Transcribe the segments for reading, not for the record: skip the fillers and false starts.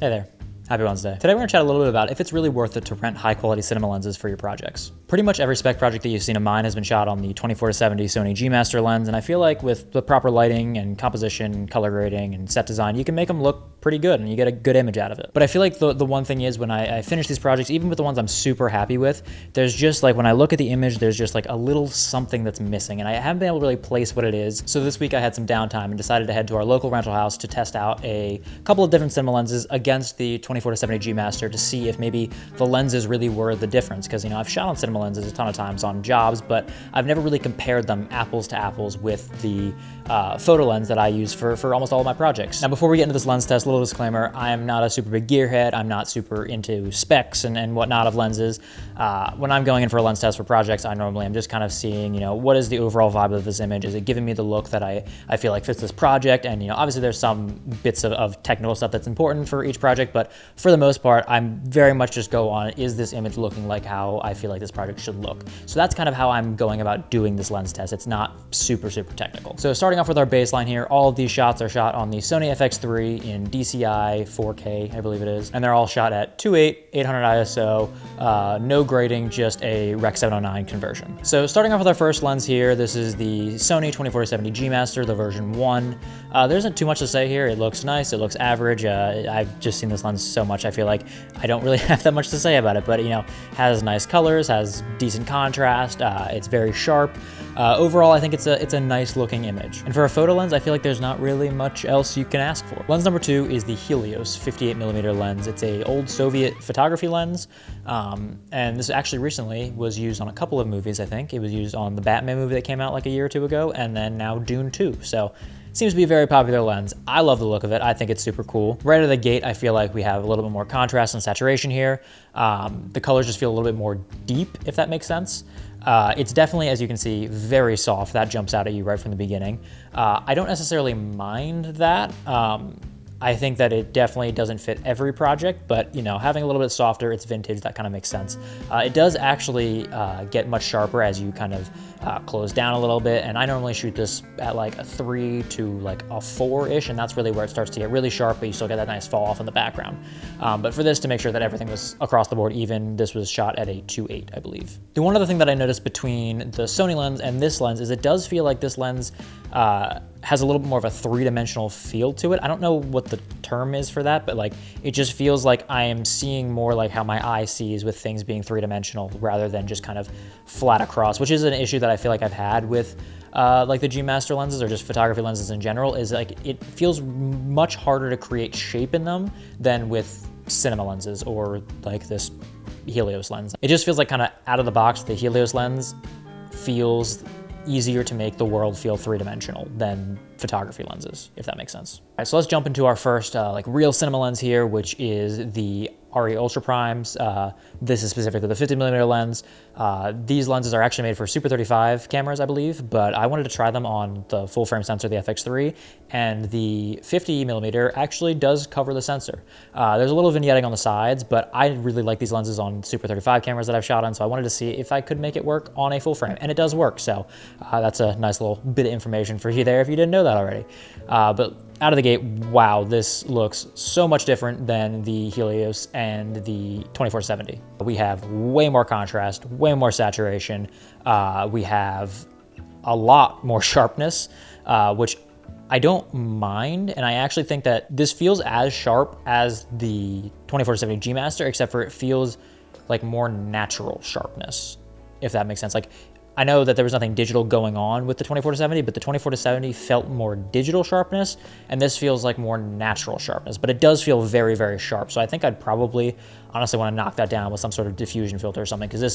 Hey there. Happy Wednesday. Today we're gonna chat a little bit about if it's really worth it to rent high quality cinema lenses for your projects. Pretty much every spec project that you've seen of mine has been shot on the 24-70 Sony G Master lens, and I feel like with the proper lighting and composition, color grading, and set design, you can make them look pretty good and you get a good image out of it. But I feel like the one thing is when I finish these projects, even with the ones I'm super happy with, there's just like, when I look at the image, there's just like a little something that's missing, and I haven't been able to really place what it is. So this week I had some downtime and decided to head to our local rental house to test out a couple of different cinema lenses against the 24-70 G Master to see if maybe the lenses really were the difference. Because, you know, I've shot on cinema lenses a ton of times on jobs, but I've never really compared them apples to apples with the photo lens that I use for almost all of my projects. Now, before we get into this lens test, a little disclaimer, I am not a super big gearhead. I'm not super into specs and whatnot of lenses. When I'm going in for a lens test for projects, I normally am just kind of seeing, you know, what is the overall vibe of this image? Is it giving me the look that I feel like fits this project? And, you know, obviously there's some bits of technical stuff that's important for each project, but for the most part, I'm very much just go on, is this image looking like how I feel like this project should look? So that's kind of how I'm going about doing this lens test. It's not super technical. So starting off with our baseline here, all of these shots are shot on the Sony FX3 in DCI 4K, I believe it is. And they're all shot at 2.8, 800 ISO, no grading, just a Rec 709 conversion. So starting off with our first lens here, this is the Sony 24-70 G Master, the version 1. There isn't too much to say here. It looks nice, it looks average. I've just seen this lens so much, I feel like I don't really have that much to say about it, but, you know, has nice colors, has decent contrast, it's very sharp. Overall, I think it's a nice looking image. And for a photo lens, I feel like there's not really much else you can ask for. Lens number 2 is the Helios 58mm lens. It's a old Soviet photography lens, and this actually recently was used on a couple of movies, I think. It was used on the Batman movie that came out like a year or two ago, and then now Dune 2. So seems to be a very popular lens. I love the look of it. I think it's super cool. Right out of the gate, I feel like we have a little bit more contrast and saturation here. The colors just feel a little bit more deep, if that makes sense. It's definitely, as you can see, very soft. That jumps out at you right from the beginning. I don't necessarily mind that. I think that it definitely doesn't fit every project, but, you know, having a little bit softer, it's vintage, that kind of makes sense. It does actually get much sharper as you kind of close down a little bit, and I normally shoot this at like a 3 to like a 4-ish, and that's really where it starts to get really sharp, but you still get that nice fall off in the background. But for this, to make sure that everything was across the board even, this was shot at a 2.8, I believe. The one other thing that I noticed between the Sony lens and this lens is it does feel like this lens has a little bit more of a three-dimensional feel to it. I don't know what the term is for that, but like it just feels like I am seeing more like how my eye sees with things being three-dimensional rather than just kind of flat across, which is an issue that I feel like I've had with like the G Master lenses or just photography lenses in general, is like it feels much harder to create shape in them than with cinema lenses or like this Helios lens. It just feels like kind of out of the box, the Helios lens feels easier to make the world feel three-dimensional than photography lenses, if that makes sense. All right, so let's jump into our first like real cinema lens here, which is the RE Ultra Primes. This is specifically the 50mm lens. These lenses are actually made for Super 35 cameras, I believe, but I wanted to try them on the full frame sensor, the FX3, and the 50mm actually does cover the sensor. There's a little vignetting on the sides, but I really like these lenses on Super 35 cameras that I've shot on, so I wanted to see if I could make it work on a full frame, and it does work, so that's a nice little bit of information for you there if you didn't know that already. But out of the gate, wow, this looks so much different than the Helios and the 24-70. We have way more contrast, way more saturation. We have a lot more sharpness, which I don't mind. And I actually think that this feels as sharp as the 24-70 G Master, except for it feels like more natural sharpness, if that makes sense. Like, I know that there was nothing digital going on with the 24-70, but the 24-70 felt more digital sharpness, and this feels like more natural sharpness, but it does feel very sharp. So I think I'd probably honestly want to knock that down with some sort of diffusion filter or something, because this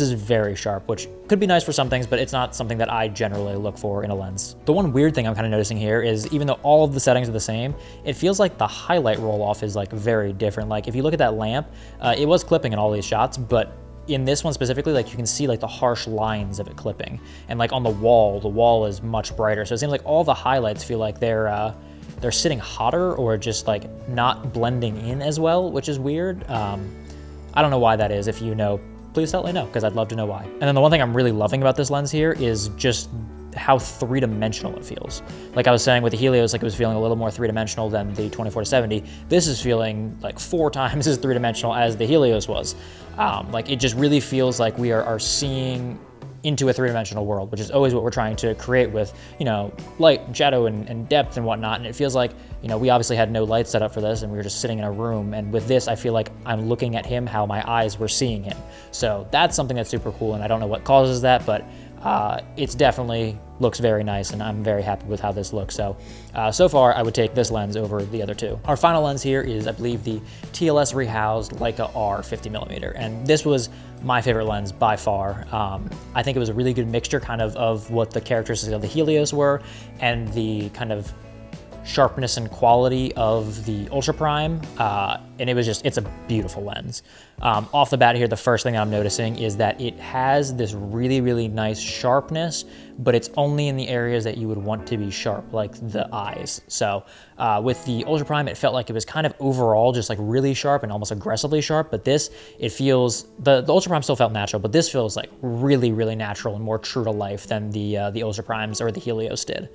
is very sharp, which could be nice for some things, but it's not something that I generally look for in a lens. The one weird thing I'm kind of noticing here is, even though all of the settings are the same, it feels like the highlight roll-off is like very different. Like if you look at that lamp, it was clipping in all these shots, but in this one specifically, like you can see like the harsh lines of it clipping, and like on the wall is much brighter. So it seems like all the highlights feel like they're sitting hotter or just like not blending in as well, which is weird. I don't know why that is. If you know, please let me know, because I'd love to know why. And then the one thing I'm really loving about this lens here is just how three-dimensional it feels. Like I was saying with the Helios, like it was feeling a little more three-dimensional than the 24-70. This is feeling like 4 times as three-dimensional as the Helios was. Like it just really feels like we are seeing into a three-dimensional world, which is always what we're trying to create with, you know, light and shadow and depth and whatnot. And it feels like, you know, we obviously had no light set up for this and we were just sitting in a room. And with this, I feel like I'm looking at him how my eyes were seeing him. So that's something that's super cool. And I don't know what causes that, but it's definitely looks very nice, and I'm very happy with how this looks. So, so far I would take this lens over the other two. Our final lens here is, I believe, the TLS rehoused Leica R 50mm, and this was my favorite lens by far. I think it was a really good mixture kind of what the characteristics of the Helios were and the kind of sharpness and quality of the Ultra Prime, and it was just, it's a beautiful lens. Off the bat here, the first thing I'm noticing is that it has this really, really nice sharpness, but it's only in the areas that you would want to be sharp, like the eyes. So with the Ultra Prime, it felt like it was kind of overall just like really sharp and almost aggressively sharp, but this, it feels, the Ultra Prime still felt natural, but this feels like really, really natural and more true to life than the Ultra Primes or the Helios did.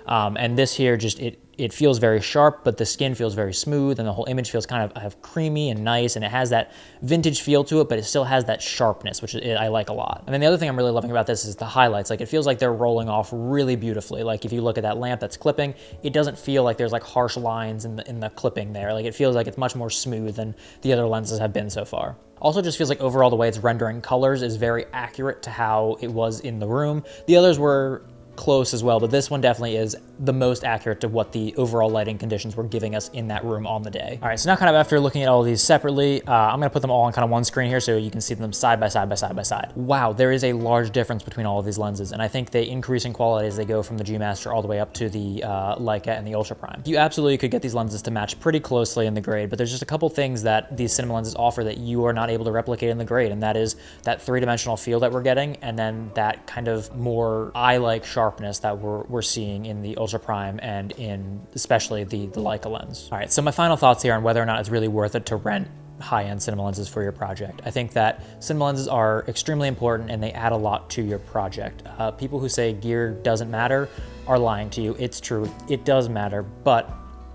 And this here just, it feels very sharp, but the skin feels very smooth and the whole image feels kind of creamy and nice, and it has that vintage feel to it, but it still has that sharpness, which I like a lot. And then the other thing I'm really loving about this is the highlights. Like it feels like they're rolling off really beautifully. Like if you look at that lamp that's clipping, it doesn't feel like there's like harsh lines in the clipping there. Like it feels like it's much more smooth than the other lenses have been so far. Also just feels like overall the way it's rendering colors is very accurate to how it was in the room. The others were close as well, but this one definitely is the most accurate to what the overall lighting conditions were giving us in that room on the day. All right, so now kind of after looking at all of these separately, I'm gonna put them all on kind of one screen here so you can see them side by side by side by side. Wow, there is a large difference between all of these lenses, and I think they increase in quality as they go from the G Master all the way up to the Leica and the Ultra Prime. You absolutely could get these lenses to match pretty closely in the grade, but there's just a couple things that these cinema lenses offer that you are not able to replicate in the grade, and that is that three-dimensional feel that we're getting, and then that kind of more eye-like sharpness that we're seeing in the Ultra Prime and in especially the Leica lens. All right, so my final thoughts here on whether or not it's really worth it to rent high-end cinema lenses for your project. I think that cinema lenses are extremely important and they add a lot to your project. People who say gear doesn't matter are lying to you. It's true, it does matter, but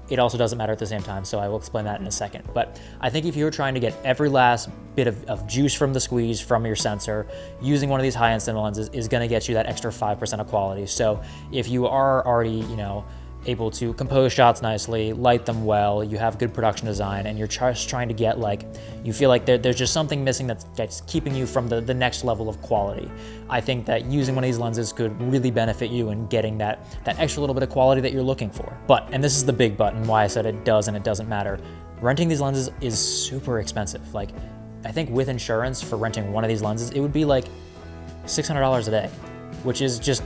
it also doesn't matter at the same time, so I will explain that in a second. But I think if you're trying to get every last bit of juice from the squeeze from your sensor, using one of these high-end cinema lenses is gonna get you that extra 5% of quality. So if you are already, you know, able to compose shots nicely, light them well, you have good production design, and you're just trying to get like, you feel like there's just something missing that's keeping you from the next level of quality. I think that using one of these lenses could really benefit you in getting that extra little bit of quality that you're looking for. But, and this is the big but and why I said it does and it doesn't matter, renting these lenses is super expensive. Like, I think with insurance for renting one of these lenses, it would be like $600 a day, which is just,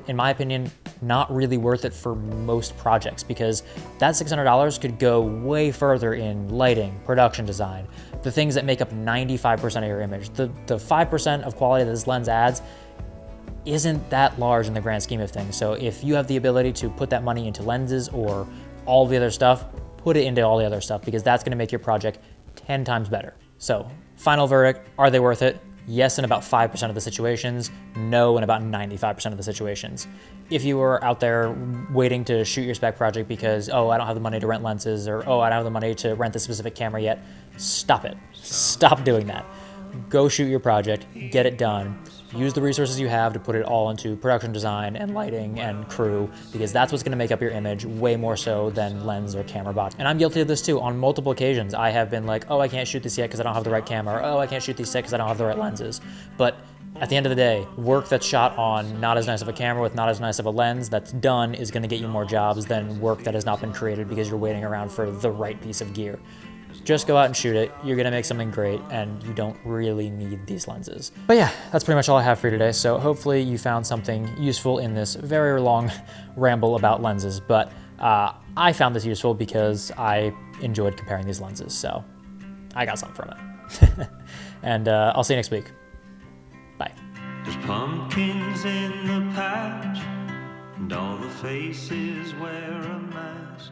in my opinion, not really worth it for most projects, because that $600 could go way further in lighting, production design, the things that make up 95% of your image. The 5% of quality that this lens adds isn't that large in the grand scheme of things. So if you have the ability to put that money into lenses or all the other stuff, put it into all the other stuff, because that's gonna make your project 10 times better. So final verdict, are they worth it? Yes in about 5% of the situations, no in about 95% of the situations. If you are out there waiting to shoot your spec project because, oh, I don't have the money to rent lenses, or oh, I don't have the money to rent the specific camera yet, stop it. Stop doing that. Go shoot your project, get it done. Use the resources you have to put it all into production design and lighting and crew, because that's what's gonna make up your image way more so than lens or camera bot. And I'm guilty of this too. On multiple occasions, I have been like, oh, I can't shoot this yet because I don't have the right camera, or oh, I can't shoot these yet because I don't have the right lenses. But at the end of the day, work that's shot on not as nice of a camera with not as nice of a lens that's done is gonna get you more jobs than work that has not been created because you're waiting around for the right piece of gear. Just go out and shoot it. You're gonna make something great, and you don't really need these lenses. But yeah, that's pretty much all I have for you today. So hopefully you found something useful in this very long ramble about lenses. But I found this useful because I enjoyed comparing these lenses. So I got something from it. And I'll see you next week. Bye. There's pumpkins in the patch, and all the faces wear a mask.